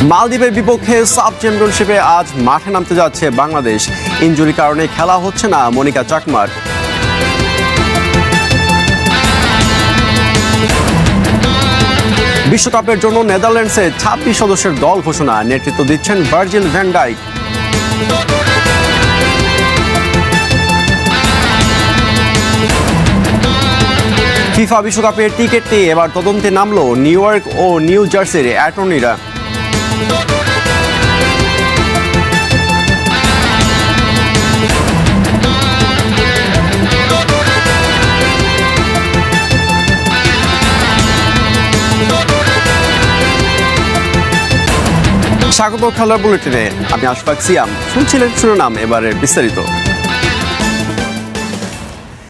মালদ্বীপের বিপক্ষে সাব চ্যাম্পিয়নশিপে আজ মাঠে নামতে যাচ্ছে বাংলাদেশ। ইনজুরির কারণে খেলা হচ্ছে না মনিকা চাকমার। বিশ্বকাপের জন্য নেদারল্যান্ডসে 26 সদস্যের দল ঘোষণা, নেতৃত্ব দিচ্ছেন ভার্জিল ভ্যান ডাইক। ফিফা বিশ্বকাপের টিকিট নিয়ে এবার তদন্তে নামলো নিউ ইয়র্ক ও নিউ জার্সির অ্যাটর্নিরা। স্বাগত খেলার বুলেটিনে, আমি আশফাক সিয়াম। শুনছিলেন শিরোনাম, এবারের বিস্তারিত।